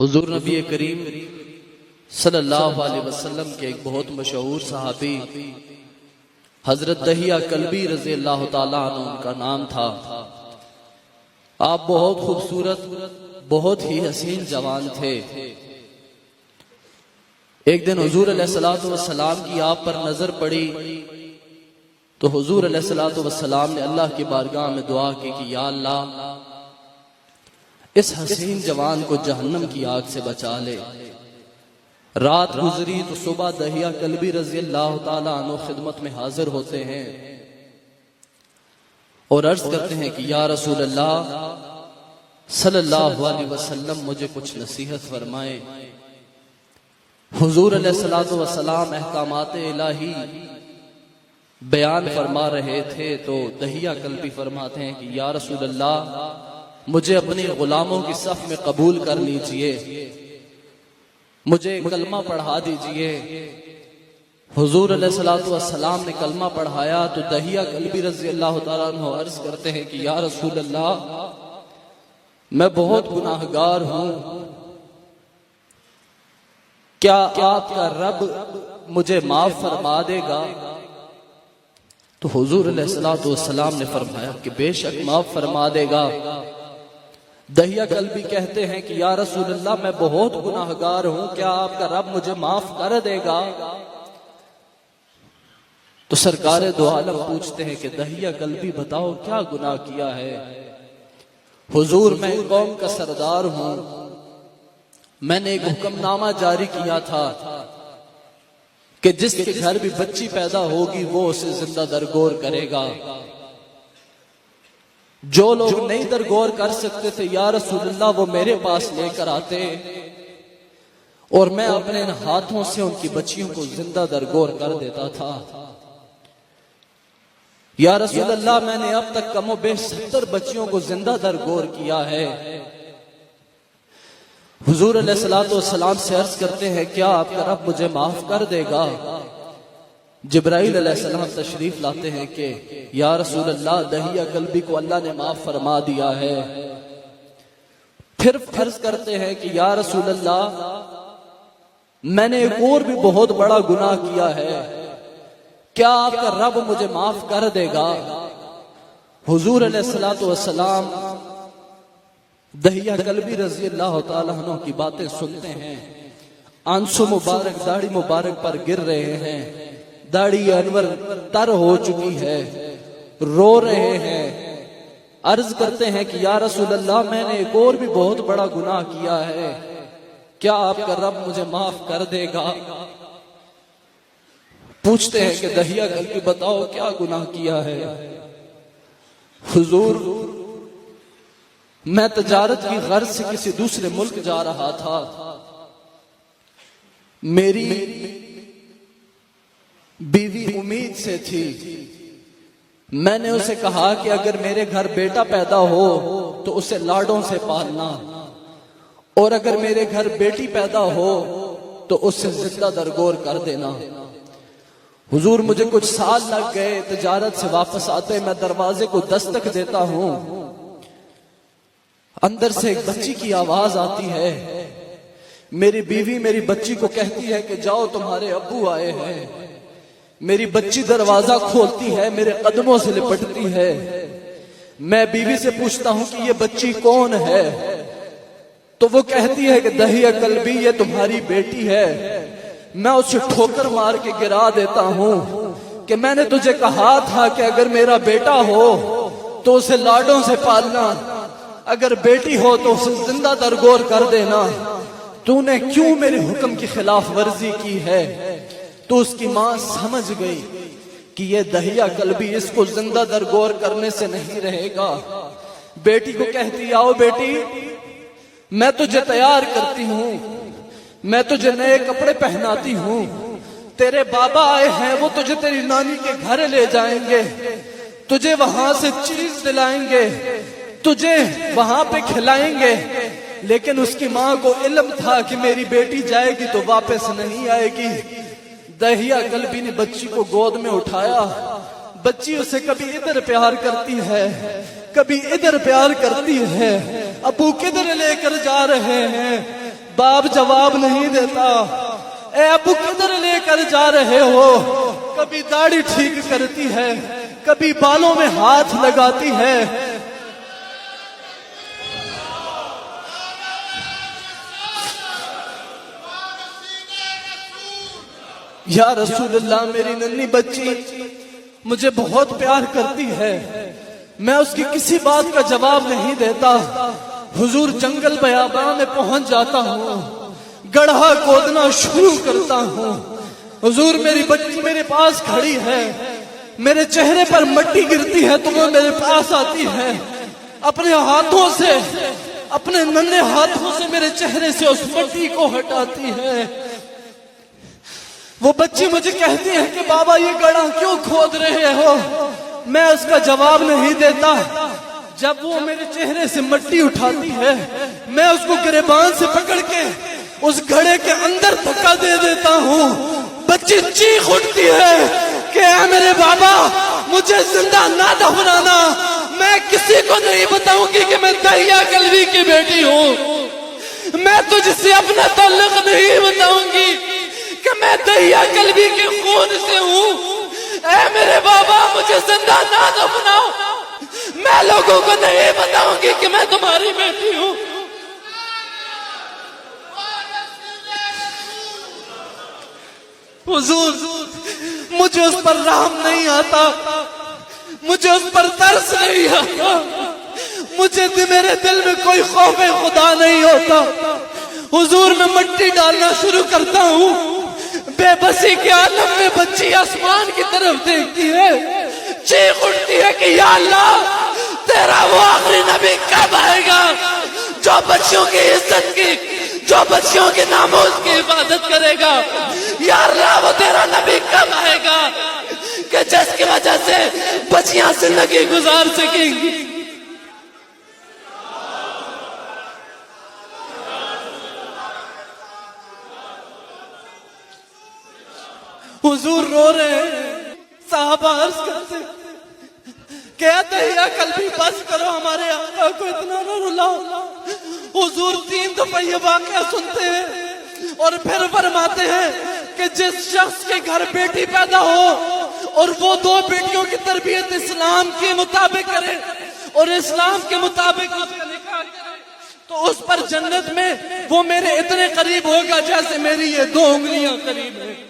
हुजूर नबी करीम सल्लल्लाहु अलैहि वसल्लम के एक बहुत मशहूर सहाबी हजरत दहिया कल्बी रज़ी अल्लाह ताला अन्हु उनका नाम था। आप बहुत खूबसूरत, बहुत ही हसीन जवान थे। एक दिन हुजूर अलैहिस्सलातु वस्सलाम की आप पर नजर पड़ी तो हुजूर अलैहिस्सलातु वस्सलाम ने अल्लाह की बारगाह में दुआ की कि या अल्लाह, इस हसीन जवान को जहन्नम की आग से बचा ले। रात गुजरी तो सुबह दहिया कल्बी रज़ी अल्लाह ताला अन्हु खिदमत में हाजिर होते हैं और अर्ज करते हैं कि या रसूल अल्लाह सल्लल्लाहु अलैहि वसल्लम, मुझे कुछ नसीहत फरमाए। हुजूर अलैहिस्सलातु वस्सलाम अहकामात इलाही बयान फरमा रहे थे तो दहिया कल्बी फरमाते हैं कि या रसूल अल्लाह, मुझे अपने गुलामों की सफ में कबूल कर लीजिए, मुझे कलमा पढ़ा दीजिए। हुजूर अलैहिस्सलातु वस्सलाम ने कलमा पढ़ाया तो दहिया कल्बी रज़ी अल्लाह ताला अन्हु अर्ज करते हैं कि या रसूल अल्लाह, मैं बहुत गुनाहगार हूं, क्या आपका रब मुझे माफ फरमा देगा? तो हुजूर अलैहिस्सलातु वस्सलाम ने फरमाया कि बेशक माफ फरमा देगा। दहिया कल्बी कहते हैं कि या रसूल अल्लाह, मैं बहुत गुनाहगार हूं, क्या आपका रब मुझे माफ कर देगा? तो सरकारे दो आलम पूछते हैं कि दहिया कल्बी बताओ क्या गुनाह किया है? हुजूर, मैं कौम का सरदार हूं, मैंने एक हुक्मनामा जारी किया था कि जिसके घर भी बच्ची पैदा होगी वो उसे जिंदा दरगोर करेगा। जो लोग नहीं दरगोर कर सकते थे या रसूल अल्लाह, वो मेरे पास लेकर आते और मैं अपने हाथों से उनकी बच्चियों को जिंदा दरगोर कर देता था। या रसूल अल्लाह, मैंने अब तक कमो बेश 70 बच्चियों को जिंदा दरगोर किया है। हुजूर अलैहिस्सलातु वस्सलाम से अर्ज करते हैं क्या आपका रब मुझे माफ कर देगा? जिब्राइल अलैहिस्सलाम तशरीफ लाते हैं कि या रसूल अल्लाह, दहिया कल्बी को अल्लाह ने माफ फरमा दिया है। फिर फर्ज करते हैं कि या रसूल अल्लाह, मैंने एक और भी बहुत बड़ा गुनाह किया है, क्या आपका रब मुझे माफ कर देगा? हुजूर अलैहिस्सलातु वस्सलाम दहिया कल्बी रज़ी अल्लाह ताला अन्हु की बातें सुनते हैं, आंसू मुबारक दाढ़ी मुबारक पर गिर रहे हैं, दाढ़ी अनवर तर हो चुकी है, रो रहे हैं, अर्ज करते हैं कि या रसूल अल्लाह, मैंने एक और भी बहुत बड़ा गुनाह किया है, क्या आपका रब मुझे माफ कर देगा? पूछते हैं कि दहिया कल्बी बताओ क्या गुनाह किया है? हुजूर, मैं तजारत की गर्ज से किसी दूसरे मुल्क जा रहा था, मेरी बीवी उम्मीद से थी, मैंने उसे कहा कि अगर मेरे घर बेटा पैदा हो तो उसे लाडों से पालना और अगर मेरे घर बेटी पैदा हो तो उससे जिंदा दरगोर कर देना। हुजूर, मुझे कुछ साल लग गए, तजारत से वापस आते मैं दरवाजे को दस्तक देता हूं, अंदर से एक बच्ची की आवाज आती है। मेरी बीवी मेरी बच्ची को कहती है कि जाओ तुम्हारे अब्बू आए हैं। मेरी बच्ची दरवाजा खोलती है, मेरे कदमों से लिपटती है। मैं बीवी से पूछता हूं कि ये बच्ची कौन है? तो वो कहती है कि दहिया कल्बी, ये तुम्हारी बेटी है। मैं उसे ठोकर मार के गिरा देता हूं कि मैंने तुझे कहा था कि अगर मेरा बेटा हो तो उसे लाडों से पालना, अगर बेटी हो तो उसे जिंदा दरगोर कर देना। तूने क्यों मेरे हुक्म की खिलाफ वर्जी की है? तो उसकी मां समझ गई कि ये दहिया कल्बी इसको जिंदा दरगोर करने से नहीं रहेगा। बेटी को कहती, आओ बेटी, मैं तुझे तैयार करती हूं, मैं तुझे नए कपड़े पहनाती हूं, तेरे बाबा आए हैं, वो तुझे तेरी नानी के घर ले जाएंगे, तुझे वहां से चीज दिलाएंगे, तुझे वहां पे खिलाएंगे। लेकिन उसकी मां को इल्म था कि मेरी बेटी जाएगी तो वापस नहीं आएगी। दहिया कल्बी ने बच्ची को गोद में उठाया, बच्ची उसे कभी इधर प्यार करती है, कभी इधर प्यार करती है। अबू किधर लेकर जा रहे हैं? बाप जवाब नहीं देता। ए अबू किधर लेकर जा रहे हो? कभी दाढ़ी ठीक करती है, कभी बालों में हाथ लगाती है। या रसूलल्लाह, मेरी नन्ही बच्ची मुझे बहुत प्यार करती है, मैं उसकी किसी बात का जवाब नहीं देता। हुजूर जंगल बयाबा में पहुंच जाता हूँ, गड्ढा खोदना शुरू करता हूँ। हुजूर मेरी बच्ची मेरे पास खड़ी है, मेरे चेहरे पर मट्टी गिरती है तो वो मेरे पास आती है, अपने हाथों से, अपने नन्हे हाथों से मेरे चेहरे से उस मट्टी को हटाती है। वो बच्ची मुझे कहती है कि बाबा ये गड्ढा क्यों खोद रहे हो? मैं उसका जवाब नहीं देता। जब वो मेरे चेहरे से मट्टी उठाती है, मैं उसको गिरेबान से पकड़ के उस घड़े के अंदर धक्का दे देता हूँ। बच्ची चीख उठती है कि मेरे बाबा मुझे जिंदा ना दफनाना, मैं किसी को नहीं बताऊंगी कि मैं दहिया कलवी की बेटी हूँ। मैं तुझसे अपना ताल्लुक नहीं बताऊंगी कि मैं दहिया कलवी के खून से हूँ। ऐ मेरे बाबा मुझे जिंदा ना दफनाओ, मैं लोगों को नहीं बताऊंगी कि मैं तुम्हारी बेटी हूँ। हुजूर मुझे उस पर रहम नहीं आता, मुझे उस पर तरस नहीं आता, मुझे मेरे दिल में कोई खौफ खुदा नहीं होता। हुजूर मैं मिट्टी डालना शुरू करता हूँ। बेबसी के आलम में बच्ची आसमान की तरफ देखती है, चीख उठती है कि या अल्लाह तेरा वो आखिरी नबी कब आएगा जो बच्चियों की इज्जत की, जो बच्चियों के नामोज की इबादत करेगा। या अल्लाह वो तेरा नबी कब आएगा कि जिसकी वजह से बच्चियां जिंदगी गुजार सकेंगी। हुजूर रो रहे हैं, साहबा अर्ज करते कहते या कल भी बस करो, हमारे आका को इतना न रुलाओ। हुजूर 3 दफा ये वाकया सुनते हैं और फिर फरमाते हैं कि जिस शख्स के घर बेटी पैदा हो और वो 2 बेटियों की तरबियत इस्लाम के मुताबिक करे और इस्लाम के मुताबिक उसका निकाह करे तो उस पर जन्नत में वो मेरे इतने करीब होगा जैसे मेरी ये 2 उंगलियां करीब है।